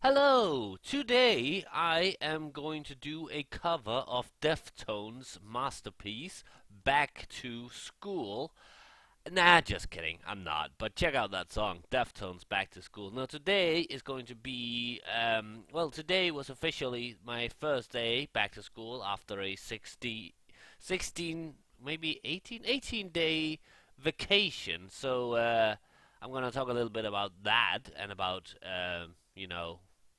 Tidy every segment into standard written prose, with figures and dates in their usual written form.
Hello! Today I am going to do a cover of Deftones' masterpiece, Back to School. Nah, just kidding, I'm not. But check out that song, Deftones' Back to School. Now, today is going to be, today was officially my first day back to school after a 16, maybe 18 day vacation. So, I'm going to talk a little bit about that and about,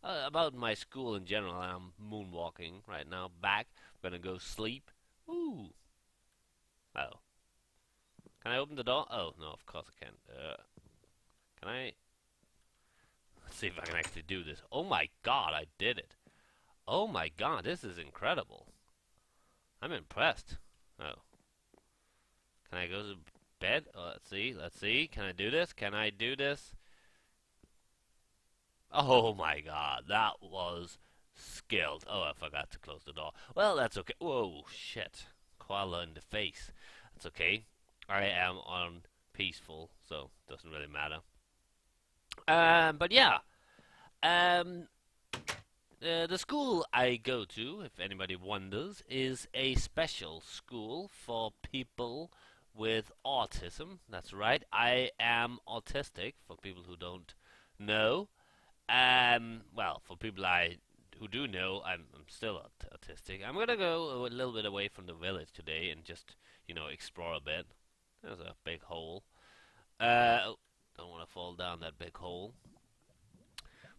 about my school in general. I'm moonwalking right now. Back. I'm gonna go sleep. Ooh. Oh. Can I open the door? Oh no, of course I can. Can I? Let's see if I can actually do this. Oh my god, I did it. Oh my god, this is incredible. I'm impressed. Oh. Can I go to bed? Oh, let's see. Let's see. Can I do this? Can I do this? Oh my god, that was skilled. Oh, I forgot to close the door. Well, that's okay. Whoa, shit. Koala in the face. That's okay. I am on peaceful, so doesn't really matter. But yeah. Um, the school I go to, if anybody wonders, is a special school for people with autism. That's right. I am autistic, for people who don't know. For people who do know, I'm still autistic. I'm gonna go a little bit away from the village today and just explore a bit. There's a big hole. Don't want to fall down that big hole.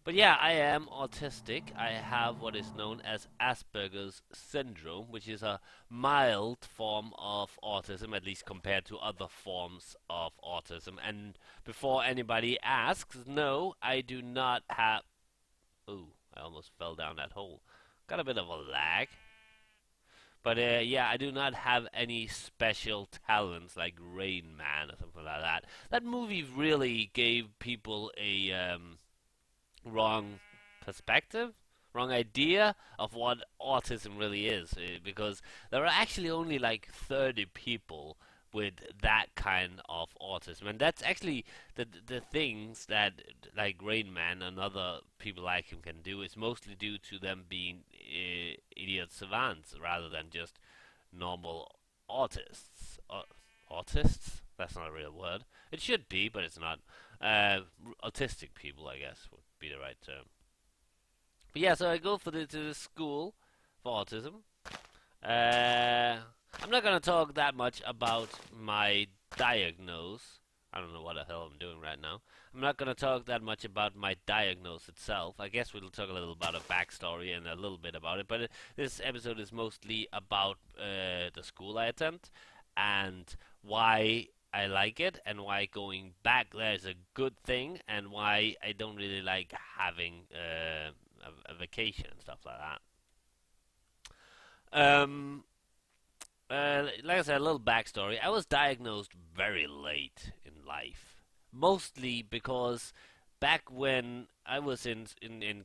But yeah, I am autistic. I have what is known as Asperger's syndrome, which is a mild form of autism, at least compared to other forms of autism. And before anybody asks, no, I do not have. Ooh, I almost fell down that hole. Got a bit of a lag. But yeah, I do not have any special talents like Rain Man or something like that. That movie really gave people a wrong perspective, wrong idea of what autism really is. Because there are actually only like 30 people with that kind of autism, and that's actually the things that like Rain Man and other people like him can do is mostly due to them being idiot savants rather than just normal autists. Autists? That's not a real word. It should be, but it's not. Autistic people, I guess, would be the right term. But yeah, so I go to the school for autism. Uh, I'm not gonna talk that much about my diagnose. I don't know what the hell I'm doing right now. I'm not gonna talk that much about my diagnose itself. I guess we'll talk a little about a backstory and a little bit about it. But this episode is mostly about the school I attend and why I like it and why going back there is a good thing and why I don't really like having a vacation and stuff like that. Um, like I said, a little backstory. I was diagnosed very late in life, mostly because back when I was in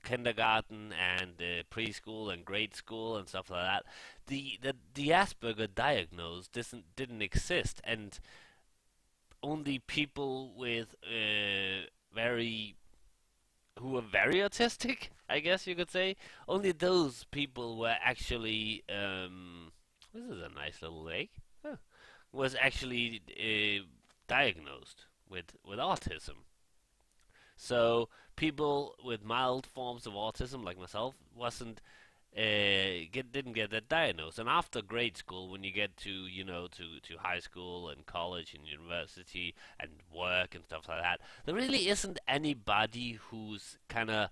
kindergarten and preschool and grade school and stuff like that, the Asperger diagnosis didn't exist, and only people with very who were very autistic, I guess you could say. Only those people were actually. This is a nice little lake. Huh. Was actually diagnosed with autism. So people with mild forms of autism, like myself, wasn't didn't get that diagnosed. And after grade school, when you get to to high school and college and university and work and stuff like that, there really isn't anybody who's kind of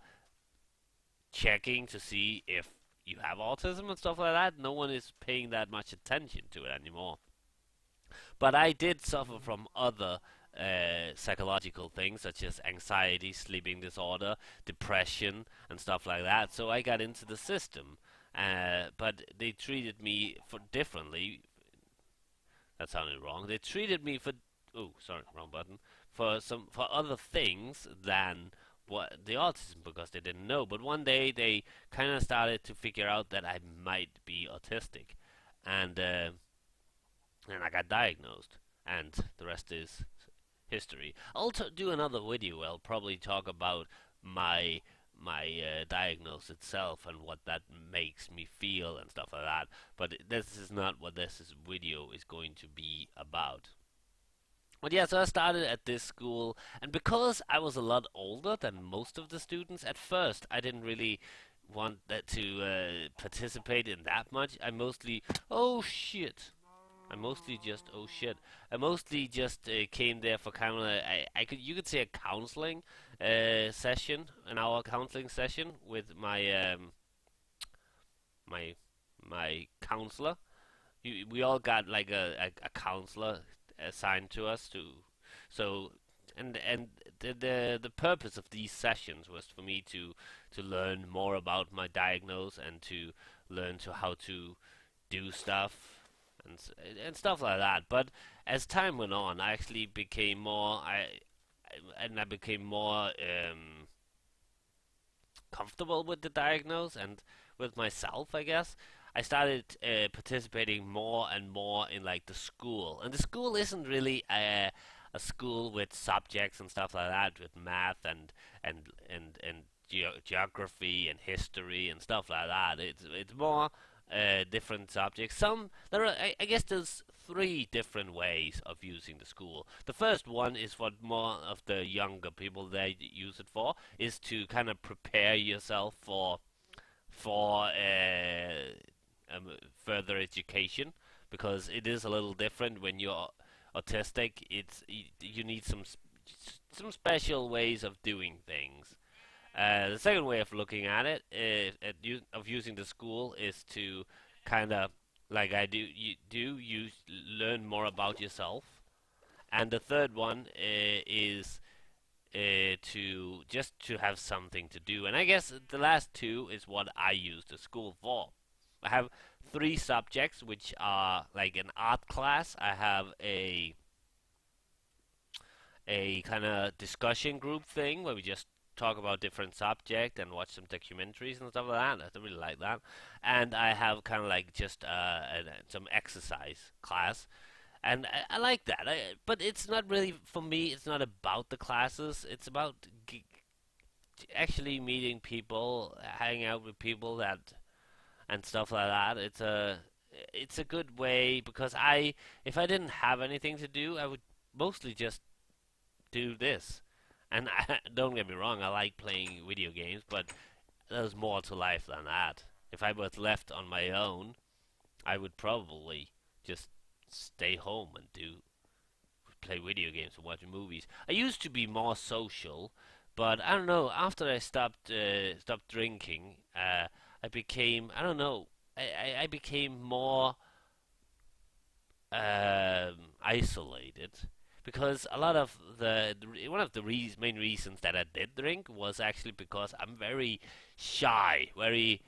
checking to see if you have autism and stuff like that. No one is paying that much attention to it anymore. But I did suffer from other psychological things such as anxiety, sleeping disorder, depression, and stuff like that. So I got into the system, but they treated me for differently. That sounded wrong. They treated me for sorry, wrong button. For other things than what the autism because they didn't know. But one day they kind of started to figure out that I might be autistic, and and I got diagnosed, and the rest is history. I'll do another video. I'll probably talk about my my diagnosis itself and what that makes me feel and stuff like that. But this is not what video is going to be about. But yeah, so I started at this school, and because I was a lot older than most of the students, at first I didn't really want that to participate in that much. Oh shit, I mostly just oh shit. I mostly just came there for kind of I could you could say a counseling session, an hour counseling session with my my counselor. We all got like a counselor assigned to us to so and the purpose of these sessions was for me to learn more about my diagnose and to learn to how to do stuff and stuff like that. But as time went on, I actually became more I became more comfortable with the diagnose and with myself, I guess. I started participating more and more in like the school, and the school isn't really a school with subjects and stuff like that, with math and geography and history and stuff like that. It's more different subjects. Some there are, I guess there's three different ways of using the school. The first one is what more of the younger people they use it for, is to kind of prepare yourself for further education, because it is a little different when you're autistic. You need some special ways of doing things. The second way of looking at it of using the school is to kind of like I do you learn more about yourself, and the third one is to just to have something to do. And I guess the last two is what I use the school for. I have three subjects, which are like an art class. I have a kind of discussion group thing where we just talk about different subject and watch some documentaries and stuff like that. I really like that. And I have kind of like just some exercise class, and I like that. But it's not really for me. It's not about the classes. It's about actually meeting people, hanging out with people that and stuff like that. It's a good way, because if I didn't have anything to do, I would mostly just do this. And don't get me wrong, I like playing video games, but there's more to life than that. If I was left on my own, I would probably just stay home and do play video games and watch movies. I used to be more social, but I don't know. After I stopped drinking, I became I don't know. I became more isolated, because a lot of one of the main reasons that I did drink was actually because I'm very shy, a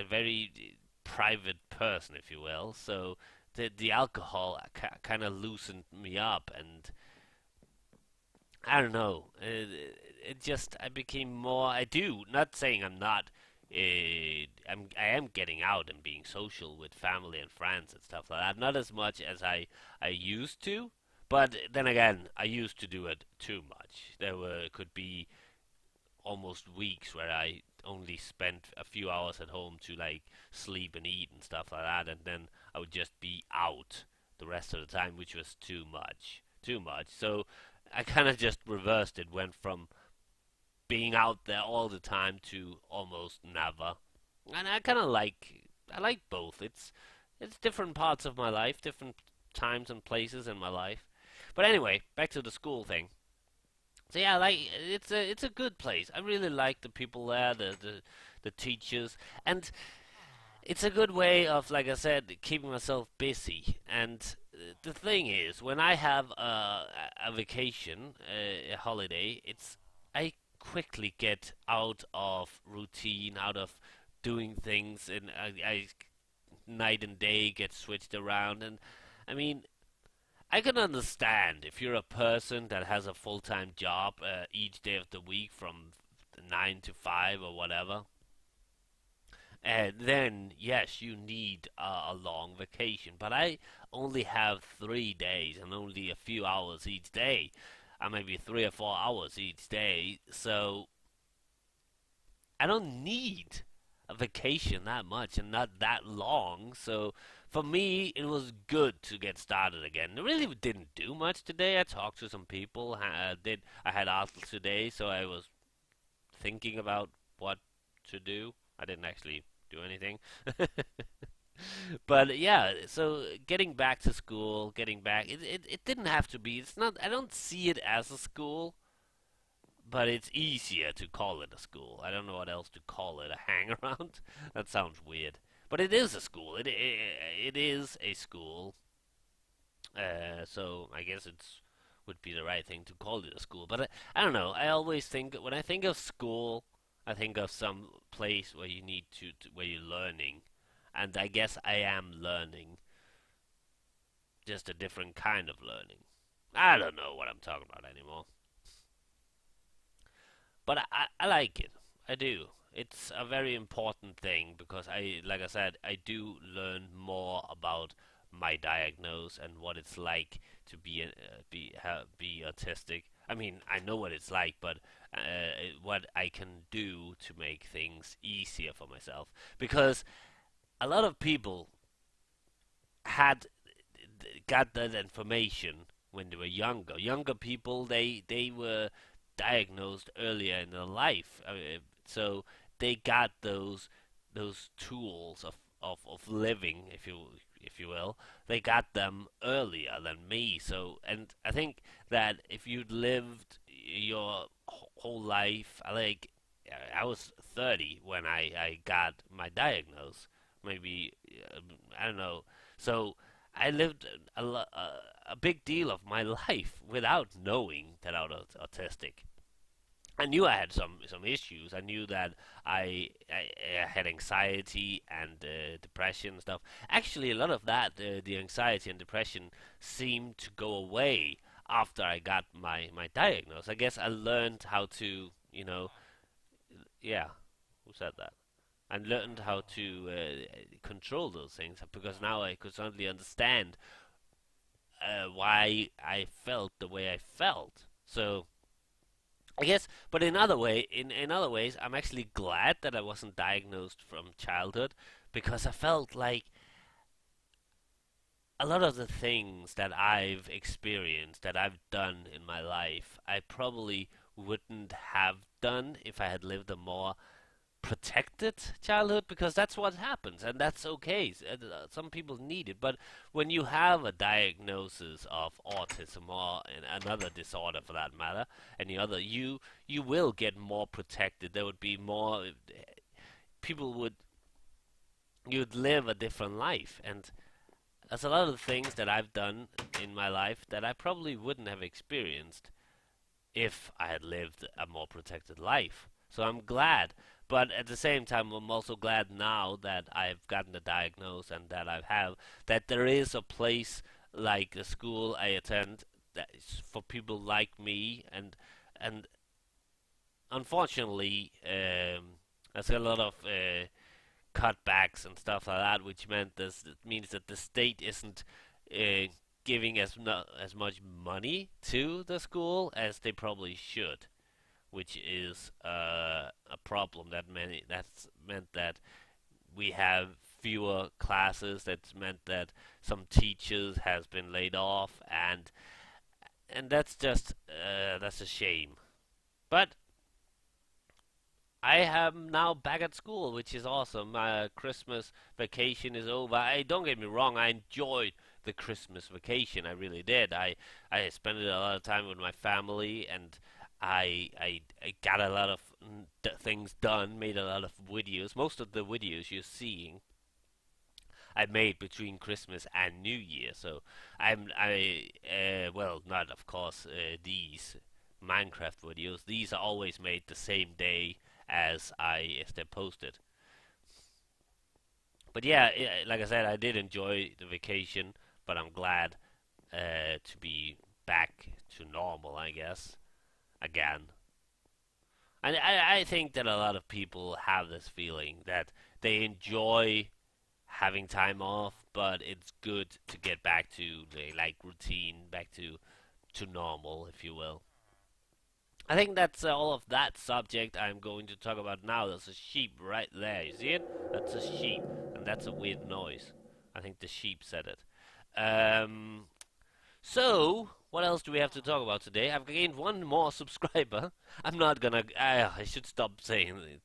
very private person, if you will. So the alcohol kind of loosened me up, and I don't know. It just I became more. I do not saying I'm not. I am getting out and being social with family and friends and stuff like that. Not as much as I used to, but then again, I used to do it too much. There could be almost weeks where I only spent a few hours at home to like sleep and eat and stuff like that, and then I would just be out the rest of the time, which was too much, too much. So I kind of just reversed it, went from being out there all the time to almost never, and I like both. It's different parts of my life, different times and places in my life. But anyway, back to the school thing. So yeah, like it's a good place. I really like the people there, the teachers, and it's a good way of, like I said, keeping myself busy. And the thing is, when I have a vacation, a holiday, I quickly get out of routine, out of doing things, and I night and day get switched around. And I mean, I can understand if you're a person that has a full-time job each day of the week from 9 to 5 or whatever. And then, yes, you need a long vacation. But I only have 3 days and only a few hours each day. Maybe 3 or 4 hours each day. So I don't need a vacation that much and not that long. So for me, it was good to get started again. I really didn't do much today. I talked to some people. I had art today, so I was thinking about what to do. I didn't actually do anything. But yeah, so getting back to school, getting back, it didn't have to be. It's not. I don't see it as a school, but it's easier to call it a school. I don't know what else to call it. A hang around. That sounds weird, but it is a school. It is a school. So I guess it's would be the right thing to call it a school. But I don't know. I always think when I think of school, I think of some place where you need where you're learning, and I guess I am learning, just a different kind of learning. I don't know what I'm talking about anymore. But I like it. I do. It's a very important thing because like I said, I do learn more about my diagnosis and what it's like to be autistic. I mean, I know what it's like, but what I can do to make things easier for myself. Because a lot of people had got that information when they were younger. Younger people, they were diagnosed earlier in their life, so they got those tools of living, if you will. They got them earlier than me. So, and I think that if you'd lived your whole life, I was 30 when I got my diagnosis. Maybe I don't know. So I lived a big deal of my life without knowing that I was autistic. I knew I had some issues. I knew that I had anxiety and depression and stuff. Actually, a lot of that, the anxiety and depression, seemed to go away after I got my diagnosis. I guess I learned how to, yeah, who said that? I learned how to control those things because now I could suddenly understand why I felt the way I felt. So I guess, but in other ways, I'm actually glad that I wasn't diagnosed from childhood because I felt like a lot of the things that I've experienced, that I've done in my life, I probably wouldn't have done if I had lived a more protected childhood, because that's what happens and that's okay. Some people need it, but when you have a diagnosis of autism or another disorder for that matter, any other, you will get more protected. There would be more people would you'd live a different life, and there's a lot of things that I've done in my life that I probably wouldn't have experienced if I had lived a more protected life. So I'm glad. But at the same time, I'm also glad now that I've gotten the diagnosis and that I have that there is a place like the school I attend that is for people like me, and unfortunately, there's a lot of cutbacks and stuff like that, which it means that the state isn't uh, giving as much money to the school as they probably should, which is a problem. That's meant that we have fewer classes. That's meant that some teachers has been laid off, and that's a shame. But I am now back at school, which is awesome. My Christmas vacation is over. I don't get me wrong, I enjoyed the Christmas vacation. I really did. I spent a lot of time with my family, and I got a lot of things done. Made a lot of videos. Most of the videos you're seeing, I made between Christmas and New Year. So I well, not of course these Minecraft videos. These are always made the same day as they're posted. But yeah, like I said, I did enjoy the vacation, but I'm glad to be back to normal, I guess, again. And I think that a lot of people have this feeling that they enjoy having time off, but it's good to get back to the like routine, back to normal, if you will. I think that's all of that subject I'm going to talk about now. There's a sheep right there. You see it? That's a sheep, and that's a weird noise. I think the sheep said it. Um, so, what else do we have to talk about today? I've gained one more subscriber. I'm not gonna. I should stop saying it.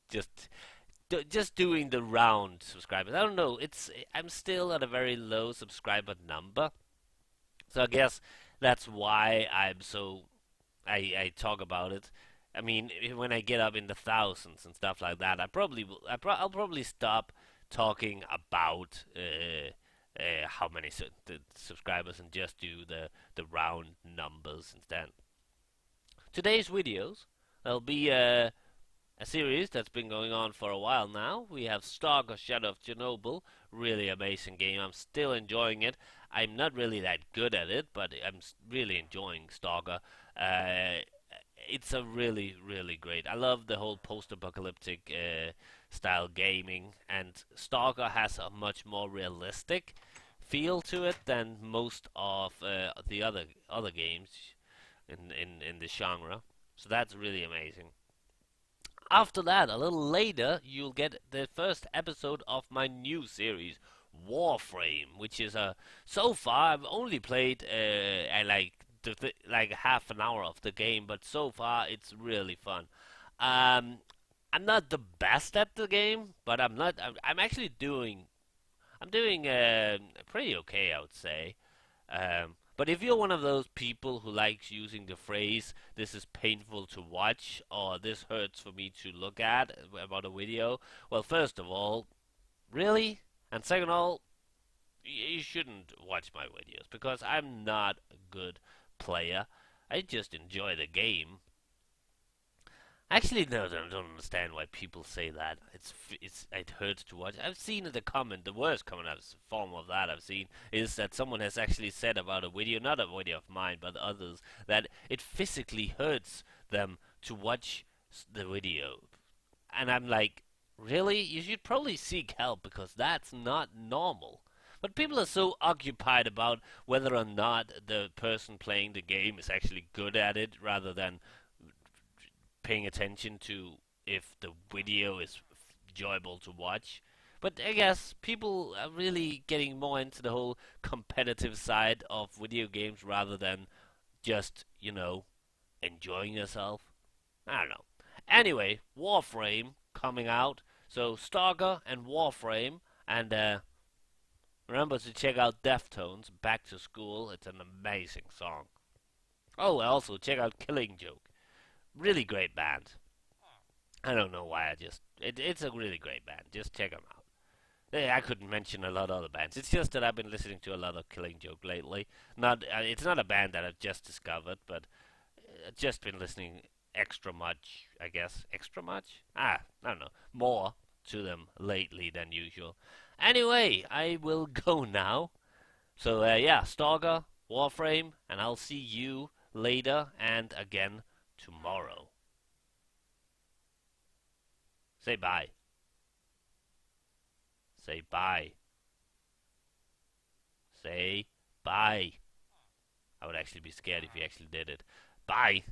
Just doing the round subscribers. I don't know. I'm still at a very low subscriber number, so I guess that's why I talk about it. I mean, when I get up in the thousands and stuff like that, I'll probably stop talking about how many the subscribers and just do the round numbers instead. Today's videos, there'll be a series that's been going on for a while now. We have Stalker Shadow of Chernobyl, really amazing game. I'm still enjoying it. I'm not really that good at it, but I'm really enjoying Stalker. Uh, it's a really great. I love the whole post-apocalyptic style gaming, and Stalker has a much more realistic feel to it than most of the other games in the genre. So that's really amazing. After that, a little later, you'll get the first episode of my new series, Warframe, which is a. So far, I've only played like half an hour of the game, but so far it's really fun. Um, I'm not the best at the game, but I'm not. I'm actually doing. I'm doing pretty okay, I would say. But if you're one of those people who likes using the phrase "this is painful to watch" or "this hurts for me to look at" about a video, well, first of all, really, and second of all, you shouldn't watch my videos because I'm not a good player. I just enjoy the game. Actually, no, I don't understand why people say that. It hurts to watch. I've seen the comment. The worst comment form of that I've seen is that someone has actually said about a video, not a video of mine, but others, that it physically hurts them to watch the video. And I'm like, really? You should probably seek help because that's not normal. But people are so occupied about whether or not the person playing the game is actually good at it rather than paying attention to if the video is enjoyable to watch. But I guess people are really getting more into the whole competitive side of video games rather than just, enjoying yourself. I don't know. Anyway, Warframe coming out. So Stalker and Warframe. And remember to check out Deftones, Back to School. It's an amazing song. Oh, also check out Killing Joke. Really great band. I don't know why it's a really great band. Just check them out. I couldn't mention a lot of other bands. It's just that I've been listening to a lot of Killing Joke lately. Not it's not a band that I've just discovered, but I've just been listening extra much, I guess. Extra much? I don't know. More to them lately than usual. Anyway, I will go now. So yeah, Stalker, Warframe, and I'll see you later and again tomorrow. Say bye. Say bye. Say bye. I would actually be scared if you actually did it. Bye.